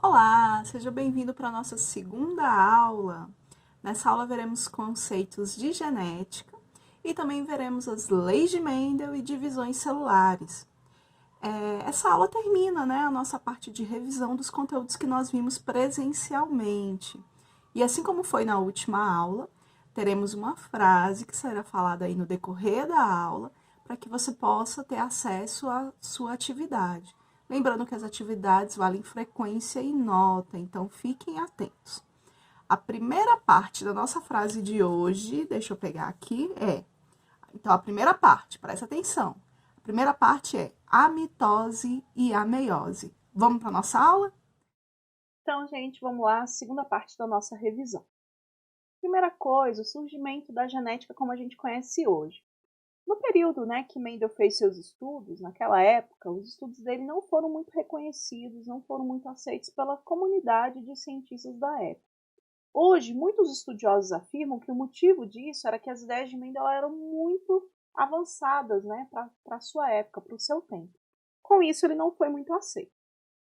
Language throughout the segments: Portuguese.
Olá, seja bem-vindo para a nossa segunda aula. Nessa aula veremos conceitos de genética e também veremos as leis de Mendel e divisões celulares. Essa aula termina, a nossa parte de revisão dos conteúdos que nós vimos presencialmente. E assim como foi na última aula, teremos uma frase que será falada aí no decorrer da aula para que você possa ter acesso à sua atividade. Lembrando que as atividades valem frequência e nota, então fiquem atentos. A primeira parte da nossa frase de hoje, deixa eu pegar aqui, então a primeira parte, presta atenção. A primeira parte é a mitose e a meiose. Vamos para a nossa aula? Então, gente, vamos lá, segunda parte da nossa revisão. Primeira coisa, o surgimento da genética como a gente conhece hoje. No período, que Mendel fez seus estudos, naquela época, os estudos dele não foram muito reconhecidos, não foram muito aceitos pela comunidade de cientistas da época. Hoje, muitos estudiosos afirmam que o motivo disso era que as ideias de Mendel eram muito avançadas, para a sua época, para o seu tempo. Com isso, ele não foi muito aceito.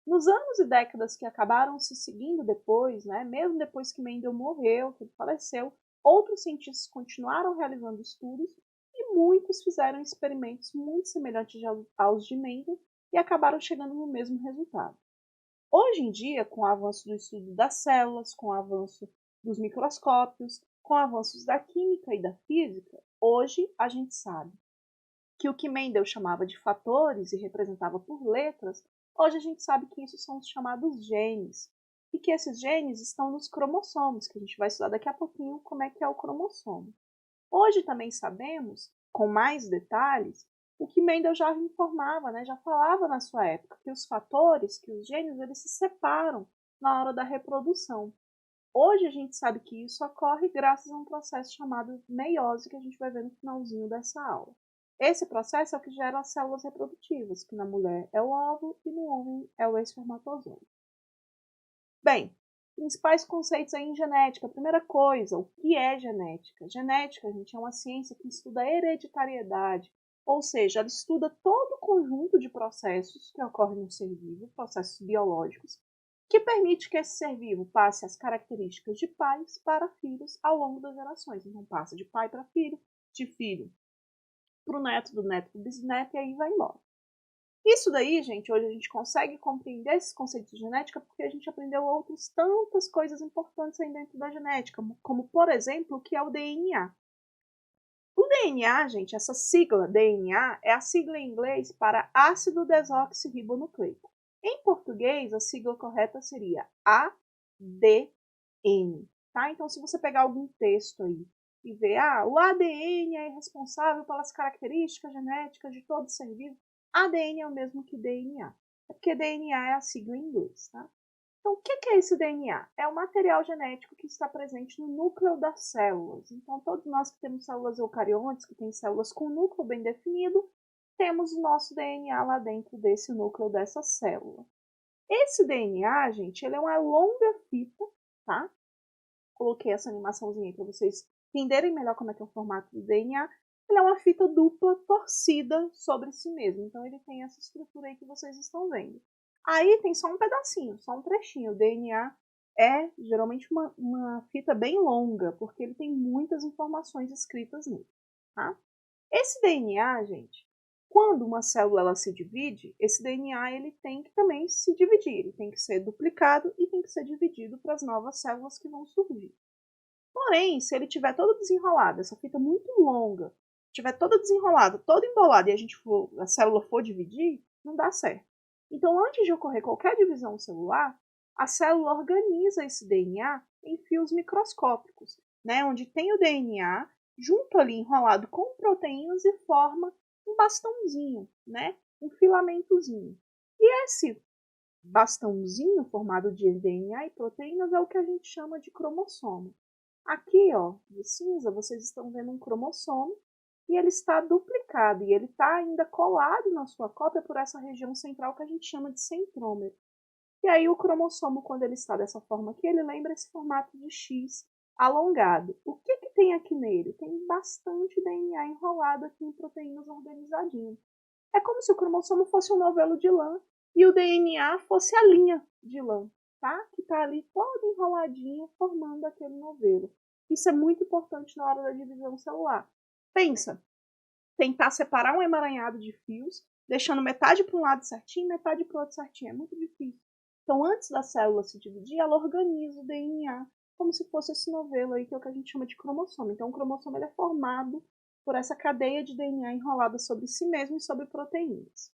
Nos anos e décadas que acabaram se seguindo depois, mesmo depois que Mendel morreu, que ele faleceu, outros cientistas continuaram realizando estudos e muitos fizeram experimentos muito semelhantes aos de Mendel e acabaram chegando no mesmo resultado. Hoje em dia, com o avanço do estudo das células, com o avanço dos microscópios, com avanços da química e da física, hoje a gente sabe que o que Mendel chamava de fatores e representava por letras, hoje a gente sabe que isso são os chamados genes. E que esses genes estão nos cromossomos, que a gente vai estudar daqui a pouquinho como é que é o cromossomo. Hoje também sabemos, com mais detalhes, o que Mendel já informava, já falava na sua época, que os fatores, que os genes, eles se separam na hora da reprodução. Hoje a gente sabe que isso ocorre graças a um processo chamado meiose, que a gente vai ver no finalzinho dessa aula. Esse processo é o que gera as células reprodutivas, que na mulher é o óvulo e no homem é o espermatozoide. Bem, principais conceitos aí em genética. Primeira coisa, o que é genética? Genética, gente, é uma ciência que estuda a hereditariedade, ou seja, ela estuda todo o conjunto de processos que ocorrem no ser vivo, processos biológicos, que permite que esse ser vivo passe as características de pais para filhos ao longo das gerações. Então, passa de pai para filho, de filho para o neto, do neto para o bisneto, e aí vai embora. Isso daí, gente, hoje a gente consegue compreender esses conceitos de genética porque a gente aprendeu outras tantas coisas importantes aí dentro da genética, como por exemplo, o que é o DNA. O DNA, gente, essa sigla DNA é a sigla em inglês para ácido desoxirribonucleico. Em português, a sigla correta seria ADN, tá? Então, se você pegar algum texto aí e ver, o ADN é responsável pelas características genéticas de todo ser vivo, ADN é o mesmo que DNA. É porque DNA é a sigla em inglês, tá? Então, o que é esse DNA? É o material genético que está presente no núcleo das células. Então, todos nós que temos células eucariontes, que têm células com núcleo bem definido, temos o nosso DNA lá dentro desse núcleo dessa célula. Esse DNA, gente, ele é uma longa fita, tá? Coloquei essa animaçãozinha aí para vocês entenderem melhor como é que é o formato do DNA. Ele é uma fita dupla torcida sobre si mesmo. Então, ele tem essa estrutura aí que vocês estão vendo. Aí tem só um pedacinho, só um trechinho. O DNA é geralmente uma fita bem longa, porque ele tem muitas informações escritas nele. Tá? Esse DNA, gente, quando uma célula ela se divide, esse DNA ele tem que também se dividir. Ele tem que ser duplicado e tem que ser dividido para as novas células que vão surgir. Porém, se ele tiver todo desenrolado, essa fita muito longa, tiver toda desenrolada, toda embolada e a célula for dividir, não dá certo. Então, antes de ocorrer qualquer divisão celular, a célula organiza esse DNA em fios microscópicos, onde tem o DNA junto ali enrolado com proteínas e forma um bastãozinho, um filamentozinho. E esse bastãozinho formado de DNA e proteínas é o que a gente chama de cromossomo. Aqui, de cinza, vocês estão vendo um cromossomo e ele está duplicado e ele está ainda colado na sua cópia por essa região central que a gente chama de centrômero. E aí o cromossomo, quando ele está dessa forma aqui, ele lembra esse formato de X alongado. O que tem aqui nele? Tem bastante DNA enrolado aqui em proteínas organizadinhas. É como se o cromossomo fosse um novelo de lã e o DNA fosse a linha de lã. tá? Que está ali toda enroladinha, formando aquele novelo. Isso é muito importante na hora da divisão celular. Pensa, tentar separar um emaranhado de fios, deixando metade para um lado certinho e metade para o outro certinho. É muito difícil. Então, antes da célula se dividir, ela organiza o DNA como se fosse esse novelo aí, que é o que a gente chama de cromossomo. Então, o cromossomo ele é formado por essa cadeia de DNA enrolada sobre si mesmo e sobre proteínas.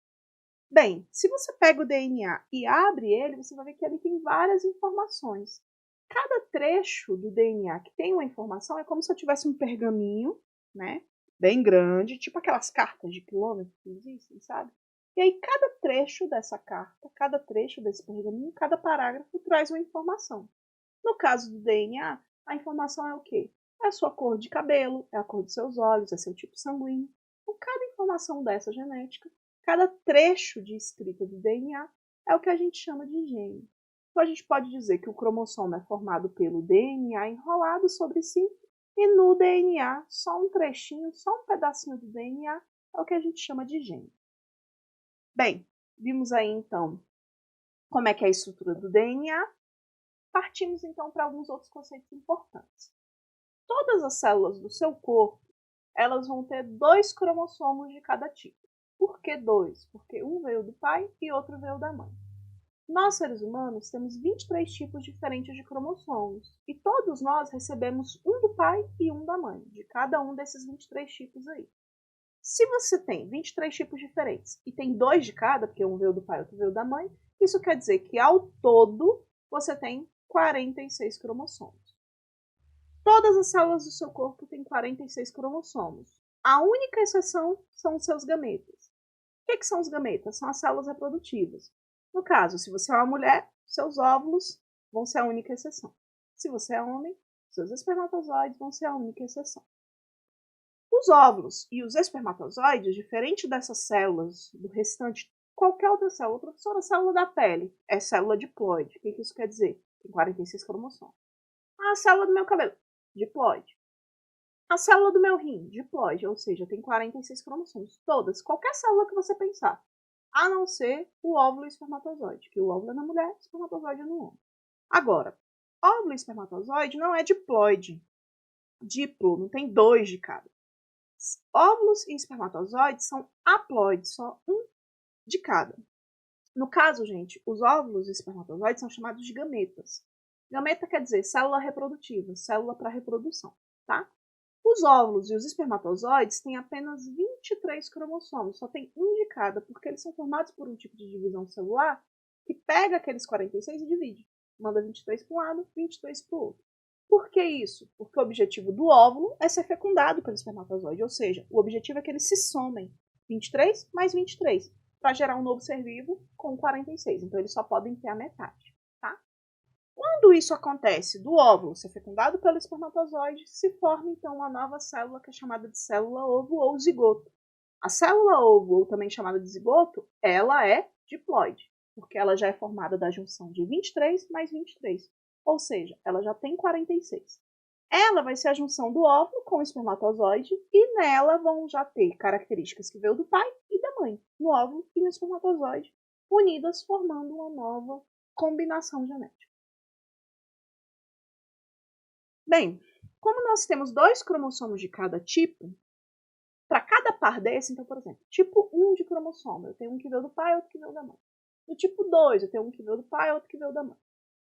Bem, se você pega o DNA e abre ele, você vai ver que ele tem várias informações. Cada trecho do DNA que tem uma informação é como se eu tivesse um pergaminho, né? Bem grande, tipo aquelas cartas de quilômetros que existem, sabe? E aí cada trecho dessa carta, cada trecho desse pergaminho, cada parágrafo traz uma informação. No caso do DNA, a informação é o quê? É a sua cor de cabelo, é a cor dos seus olhos, é seu tipo sanguíneo. Então, cada informação dessa genética, cada trecho de escrita do DNA é o que a gente chama de gene. Então, a gente pode dizer que o cromossomo é formado pelo DNA enrolado sobre si e no DNA, só um trechinho, só um pedacinho do DNA é o que a gente chama de gene. Bem, vimos aí então como é que é a estrutura do DNA. Partimos então para alguns outros conceitos importantes. Todas as células do seu corpo, elas vão ter 2 cromossomos de cada tipo. Por que 2? Porque um veio do pai e outro veio da mãe. Nós, seres humanos, temos 23 tipos diferentes de cromossomos. E todos nós recebemos um do pai e um da mãe, de cada um desses 23 tipos aí. Se você tem 23 tipos diferentes e tem 2 de cada, porque um veio do pai e outro veio da mãe, isso quer dizer que ao todo você tem 46 cromossomos. Todas as células do seu corpo têm 46 cromossomos. A única exceção são os seus gametas. O que são os gametas? São as células reprodutivas. No caso, se você é uma mulher, seus óvulos vão ser a única exceção. Se você é homem, seus espermatozoides vão ser a única exceção. Os óvulos e os espermatozoides, diferente dessas células do restante, qualquer outra célula, professora, a célula da pele é célula diploide. O que isso quer dizer? Tem 46 cromossomos. A célula do meu cabelo, diploide. A célula do meu rim, diploide, ou seja, tem 46 cromossomos. Todas, qualquer célula que você pensar. A não ser o óvulo e o espermatozoide, que o óvulo é na mulher, o espermatozoide é no homem. Agora, óvulo e espermatozoide não é diploide. Diplo, não tem 2 de cada. Óvulos e espermatozoides são haploides, só um de cada. No caso, gente, os óvulos e espermatozoides são chamados de gametas. Gameta quer dizer célula reprodutiva, célula para reprodução, tá? Os óvulos e os espermatozoides têm apenas 23 cromossomos, só tem um de cada, porque eles são formados por um tipo de divisão celular que pega aqueles 46 e divide. Manda 23 para um lado, 23 para o outro. Por que isso? Porque o objetivo do óvulo é ser fecundado pelo espermatozoide, ou seja, o objetivo é que eles se somem 23 mais 23 para gerar um novo ser vivo com 46. Então, eles só podem ter a metade, tá? Quando isso acontece do óvulo ser fecundado pelo espermatozoide, se forma então uma nova célula que é chamada de célula-ovo ou zigoto. A célula-ovo, ou também chamada de zigoto, ela é diploide, porque ela já é formada da junção de 23 mais 23, ou seja, ela já tem 46. Ela vai ser a junção do óvulo com o espermatozoide e nela vão já ter características que veio do pai e da mãe, no óvulo e no espermatozoide, unidas formando uma nova combinação genética. Bem, como nós temos 2 cromossomos de cada tipo, para cada par desse, então, por exemplo, tipo 1 de cromossomo, eu tenho um que veio do pai e outro que veio da mãe. No tipo 2, eu tenho um que veio do pai e outro que veio da mãe.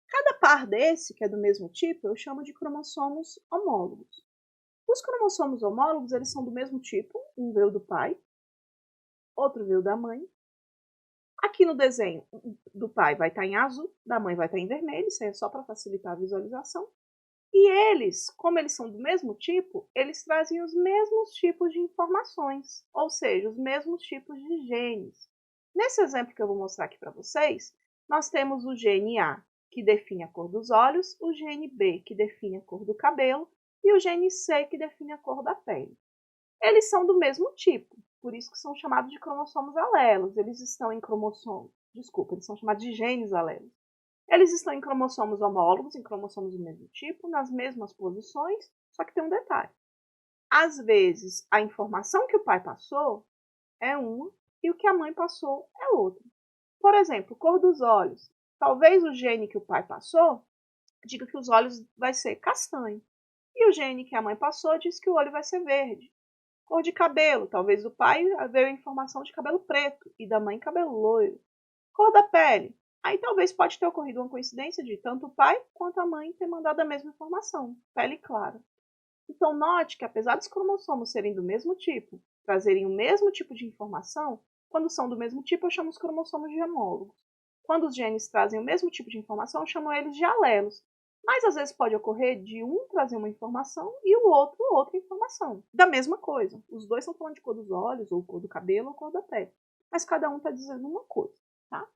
Cada par desse, que é do mesmo tipo, eu chamo de cromossomos homólogos. Os cromossomos homólogos, eles são do mesmo tipo, um veio do pai, outro veio da mãe. Aqui no desenho, do pai vai estar em azul, da mãe vai estar em vermelho, isso é só para facilitar a visualização. E eles, como eles são do mesmo tipo, eles trazem os mesmos tipos de informações, ou seja, os mesmos tipos de genes. Nesse exemplo que eu vou mostrar aqui para vocês, nós temos o gene A, que define a cor dos olhos, o gene B, que define a cor do cabelo, e o gene C, que define a cor da pele. Eles são do mesmo tipo, por isso que são chamados de cromossomos alelos. Eles estão em cromossomos, eles são chamados de genes alelos. Eles estão em cromossomos homólogos, em cromossomos do mesmo tipo, nas mesmas posições, só que tem um detalhe. Às vezes, a informação que o pai passou é uma e o que a mãe passou é outra. Por exemplo, cor dos olhos. Talvez o gene que o pai passou diga que os olhos vai ser castanho. E o gene que a mãe passou diz que o olho vai ser verde. Cor de cabelo, talvez do pai veio a informação de cabelo preto e da mãe cabelo loiro. Cor da pele, aí talvez pode ter ocorrido uma coincidência de tanto o pai quanto a mãe ter mandado a mesma informação, pele clara. Então note que apesar dos cromossomos serem do mesmo tipo, trazerem o mesmo tipo de informação, quando são do mesmo tipo eu chamo os cromossomos de homólogos. Quando os genes trazem o mesmo tipo de informação eu chamo eles de alelos. Mas às vezes pode ocorrer de um trazer uma informação e o outro outra informação. Da mesma coisa. Os dois estão falando de cor dos olhos, ou cor do cabelo, ou cor da pele. Mas cada um está dizendo uma coisa, tá?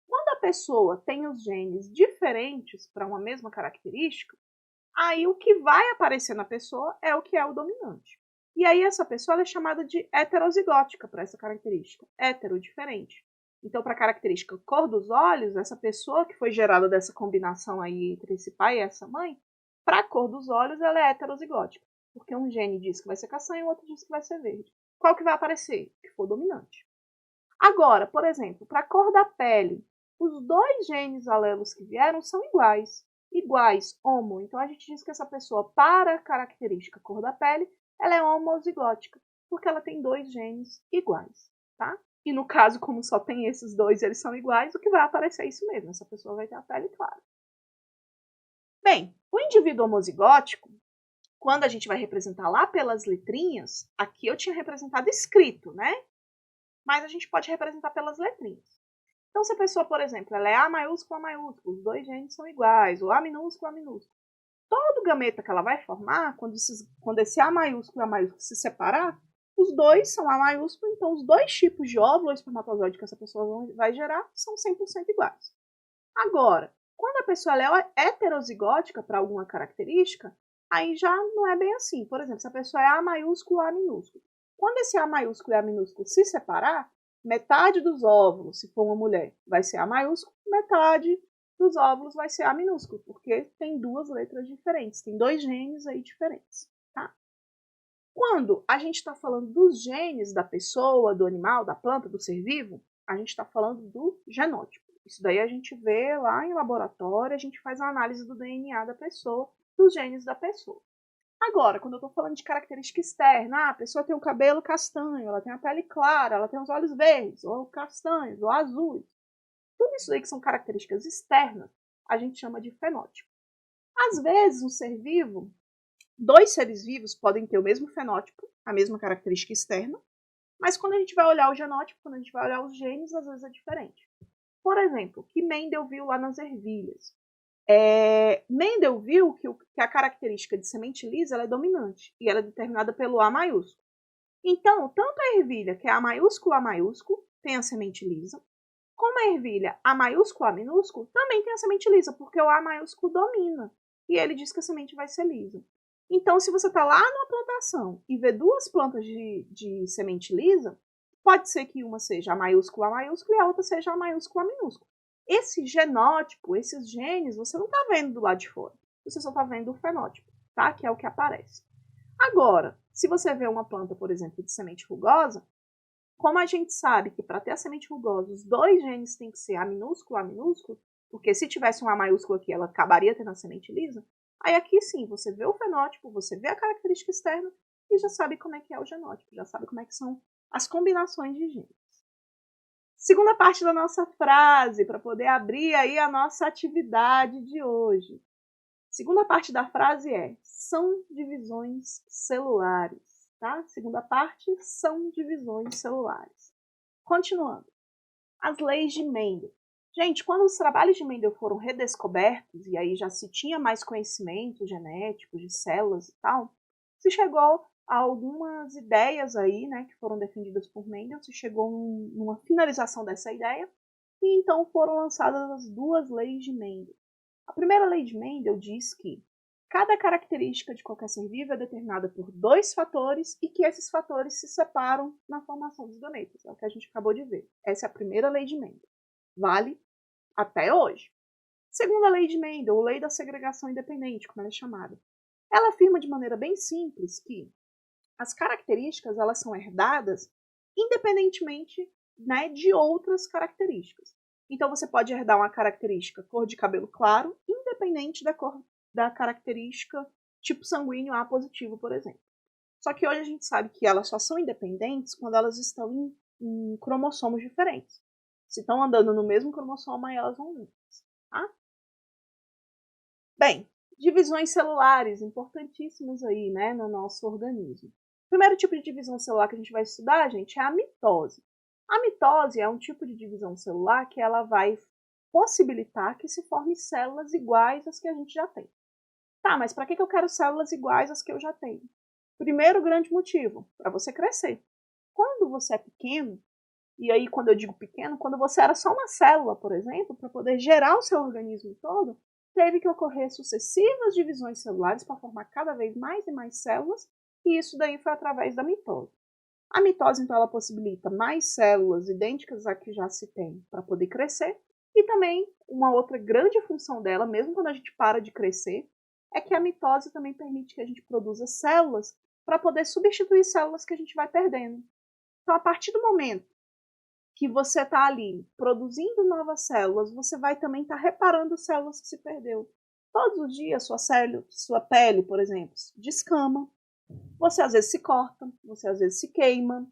Quando a pessoa tem os genes diferentes para uma mesma característica, aí o que vai aparecer na pessoa é o que é o dominante. E aí essa pessoa ela é chamada de heterozigótica para essa característica. Hétero, diferente. Então, para a característica cor dos olhos, essa pessoa que foi gerada dessa combinação aí entre esse pai e essa mãe, para a cor dos olhos, ela é heterozigótica. Porque um gene diz que vai ser castanho e o outro diz que vai ser verde. Qual que vai aparecer? Que for dominante. Agora, por exemplo, para a cor da pele, os dois genes alelos que vieram são iguais. Iguais, homo. Então, a gente diz que essa pessoa, para a característica cor da pele, ela é homozigótica. Porque ela tem dois genes iguais, tá? E no caso, como só tem esses dois, eles são iguais, o que vai aparecer é isso mesmo. Essa pessoa vai ter a pele clara. Bem, o indivíduo homozigótico, quando a gente vai representar lá pelas letrinhas, aqui eu tinha representado escrito, né? Mas a gente pode representar pelas letrinhas. Então, se a pessoa, por exemplo, ela é A maiúsculo, A maiúsculo, os dois genes são iguais, ou A minúsculo, A minúsculo. Todo gameta que ela vai formar, quando esse A maiúsculo e A maiúsculo se separar, os dois são A maiúsculo, então os dois tipos de óvulo ou espermatozoide que essa pessoa vai gerar são 100% iguais. Agora, quando a pessoa é heterozigótica para alguma característica, aí já não é bem assim. Por exemplo, se a pessoa é A maiúsculo, A minúsculo. Quando esse A maiúsculo e A minúsculo se separar, metade dos óvulos, se for uma mulher, vai ser A maiúsculo, metade dos óvulos vai ser A minúsculo, porque tem duas letras diferentes, tem dois genes aí diferentes, tá? Quando a gente está falando dos genes da pessoa, do animal, da planta, do ser vivo, a gente está falando do genótipo. Isso daí a gente vê lá em laboratório, a gente faz a análise do DNA da pessoa, dos genes da pessoa. Agora, quando eu estou falando de característica externa, a pessoa tem o cabelo castanho, ela tem a pele clara, ela tem os olhos verdes, ou castanhos, ou azuis. Tudo isso aí que são características externas, a gente chama de fenótipo. Às vezes, um ser vivo, dois seres vivos podem ter o mesmo fenótipo, a mesma característica externa, mas quando a gente vai olhar o genótipo, quando a gente vai olhar os genes, às vezes é diferente. Por exemplo, o que Mendel viu lá nas ervilhas. Mendel viu que a característica de semente lisa ela é dominante, e ela é determinada pelo A maiúsculo. Então, tanto a ervilha, que é A maiúsculo, tem a semente lisa, como a ervilha A maiúsculo, A minúsculo, também tem a semente lisa, porque o A maiúsculo domina. E ele diz que a semente vai ser lisa. Então, se você está lá numa plantação e vê duas plantas de semente lisa, pode ser que uma seja A maiúsculo e a outra seja A maiúsculo, A minúsculo. Esse genótipo, esses genes, você não está vendo do lado de fora. Você só está vendo o fenótipo, tá? Que é o que aparece. Agora, se você vê uma planta, por exemplo, de semente rugosa, como a gente sabe que para ter a semente rugosa, os dois genes têm que ser A minúsculo, porque se tivesse um A maiúsculo aqui, ela acabaria tendo a semente lisa, aí aqui sim, você vê o fenótipo, você vê a característica externa e já sabe como é que é o genótipo, já sabe como é que são as combinações de genes. Segunda parte da nossa frase, para poder abrir aí a nossa atividade de hoje. Segunda parte da frase é: são divisões celulares, tá? Segunda parte, são divisões celulares. Continuando. As leis de Mendel. Gente, quando os trabalhos de Mendel foram redescobertos, e aí já se tinha mais conhecimento genético de células e tal, se chegou a algumas ideias aí, né, que foram defendidas por Mendel, se chegou numa finalização dessa ideia, e então foram lançadas as duas leis de Mendel. A primeira lei de Mendel diz que cada característica de qualquer ser vivo é determinada por dois fatores e que esses fatores se separam na formação dos gametas. É o que a gente acabou de ver. Essa é a primeira lei de Mendel. Vale até hoje. Segunda lei de Mendel, ou lei da segregação independente, como ela é chamada. Ela afirma de maneira bem simples que as características elas são herdadas independentemente, né, de outras características. Então você pode herdar uma característica cor de cabelo claro, independente da cor da característica tipo sanguíneo A positivo, por exemplo. Só que hoje a gente sabe que elas só são independentes quando elas estão em cromossomos diferentes. Se estão andando no mesmo cromossomo, aí elas vão juntas. Tá? Bem, divisões celulares importantíssimas aí, né, no nosso organismo. O primeiro tipo de divisão celular que a gente vai estudar, gente, é a mitose. A mitose é um tipo de divisão celular que ela vai possibilitar que se forme células iguais às que a gente já tem. Tá, mas para que eu quero células iguais às que eu já tenho? Primeiro grande motivo, para você crescer. Quando você é pequeno, e aí quando eu digo pequeno, quando você era só uma célula, por exemplo, para poder gerar o seu organismo todo, teve que ocorrer sucessivas divisões celulares para formar cada vez mais e mais células, e isso daí foi através da mitose. A mitose, então, ela possibilita mais células idênticas à que já se tem para poder crescer, e também uma outra grande função dela, mesmo quando a gente para de crescer, é que a mitose também permite que a gente produza células para poder substituir células que a gente vai perdendo. Então, a partir do momento que você está ali produzindo novas células, você vai também estar reparando células que se perdeu. Todos os dias, sua pele, por exemplo, descama, você às vezes se corta, você às vezes se queima,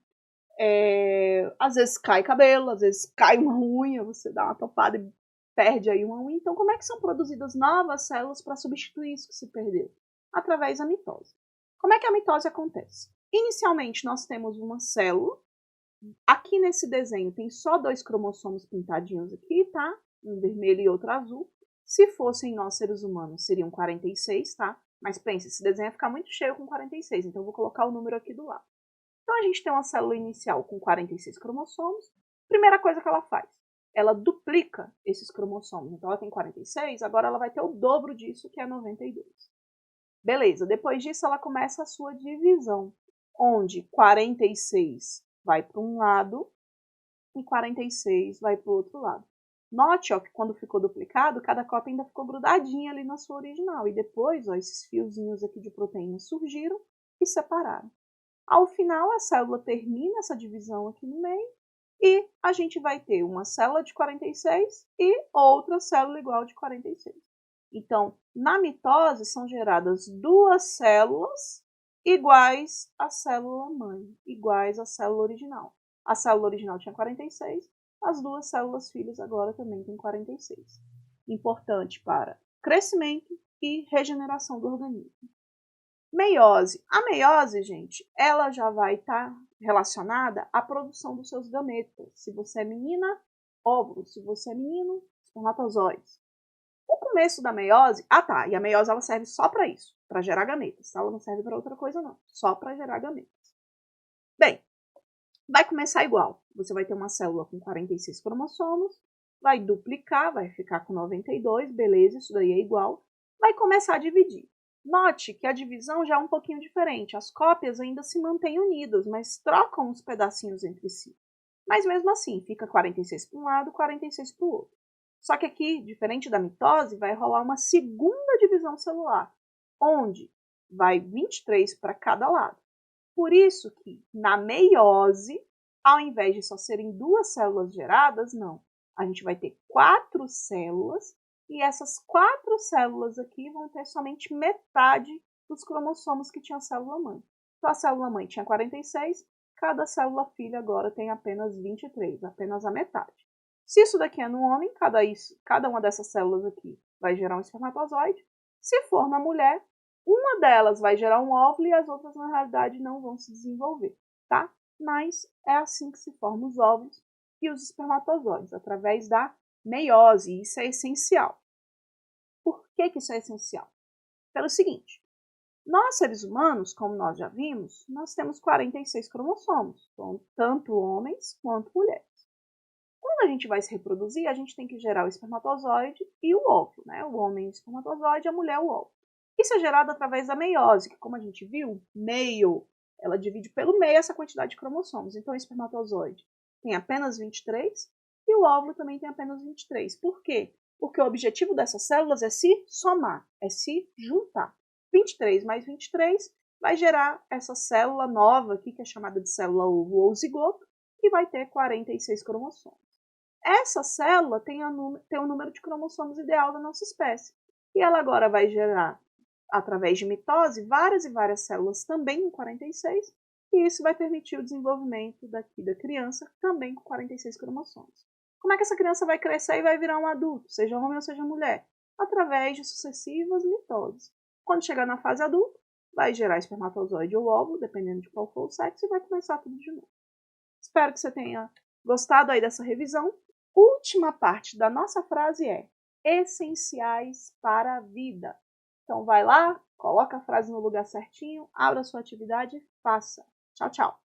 às vezes cai cabelo, às vezes cai uma unha, você dá uma topada e perde aí uma unha. Então, como é que são produzidas novas células para substituir isso que se perdeu? Através da mitose. Como é que a mitose acontece? Inicialmente, nós temos uma célula. Aqui nesse desenho tem só 2 cromossomos pintadinhos aqui, tá? Um vermelho e outro azul. Se fossem nós, seres humanos, seriam 46, tá? Mas pense, esse desenho vai ficar muito cheio com 46, então eu vou colocar o número aqui do lado. Então a gente tem uma célula inicial com 46 cromossomos. Primeira coisa que ela faz, ela duplica esses cromossomos. Então ela tem 46, agora ela vai ter o dobro disso, que é 92. Beleza, depois disso ela começa a sua divisão, onde 46 vai para um lado e 46 vai para o outro lado. Note, ó, que quando ficou duplicado, cada cópia ainda ficou grudadinha ali na sua original. E depois, ó, esses fiozinhos aqui de proteína surgiram e separaram. Ao final, a célula termina essa divisão aqui no meio e a gente vai ter uma célula de 46 e outra célula igual de 46. Então, na mitose, são geradas 2 células iguais à célula mãe, iguais à célula original. A célula original tinha 46, as 2 células filhas agora também têm 46. Importante para crescimento e regeneração do organismo. Meiose. A meiose, gente, ela já vai estar relacionada à produção dos seus gametas. Se você é menina, óvulos. Se você é menino, espermatozoides. O começo da meiose... Ah, tá. E a meiose ela serve só para isso, para gerar gametas. Ela não serve para outra coisa, não. Só para gerar gametas. Bem, vai começar igual. Você vai ter uma célula com 46 cromossomos, vai duplicar, vai ficar com 92, beleza, isso daí é igual. Vai começar a dividir. Note que a divisão já é um pouquinho diferente. As cópias ainda se mantêm unidas, mas trocam os pedacinhos entre si. Mas mesmo assim, fica 46 para um lado, 46 para o outro. Só que aqui, diferente da mitose, vai rolar uma segunda divisão celular, onde vai 23 para cada lado. Por isso que na meiose, ao invés de só serem 2 células geradas, não. A gente vai ter 4 células e essas 4 células aqui vão ter somente metade dos cromossomos que tinha a célula mãe. Então a célula mãe tinha 46, cada célula filha agora tem apenas 23, apenas a metade. Se isso daqui é no homem, cada uma dessas células aqui vai gerar um espermatozoide. Se for na mulher, uma delas vai gerar um óvulo e as outras, na realidade, não vão se desenvolver, tá? Mas é assim que se formam os óvulos e os espermatozoides, através da meiose, e isso é essencial. Por que isso é essencial? Pelo seguinte, nós seres humanos, como nós já vimos, nós temos 46 cromossomos, tanto homens quanto mulheres. Quando a gente vai se reproduzir, a gente tem que gerar o espermatozoide e o óvulo, né? O homem o espermatozoide, a mulher o óvulo. Isso é gerado através da meiose, que como a gente viu, meio, ela divide pelo meio essa quantidade de cromossomos. Então o espermatozoide tem apenas 23 e o óvulo também tem apenas 23. Por quê? Porque o objetivo dessas células é se somar, é se juntar. 23 mais 23 vai gerar essa célula nova aqui, que é chamada de célula ovo ou zigoto, que vai ter 46 cromossomos. essa célula tem o número de cromossomos ideal da nossa espécie. E ela agora vai gerar, através de mitose, várias e várias células também com 46, e isso vai permitir o desenvolvimento daqui da criança também com 46 cromossomos. Como é que essa criança vai crescer e vai virar um adulto, seja homem ou seja mulher? Através de sucessivas mitoses. Quando chegar na fase adulta, vai gerar espermatozoide ou óvulo, dependendo de qual for o sexo, e vai começar tudo de novo. Espero que você tenha gostado aí dessa revisão. Última parte da nossa frase é essenciais para a vida. Então vai lá, coloca a frase no lugar certinho, abra a sua atividade e faça. Tchau, tchau!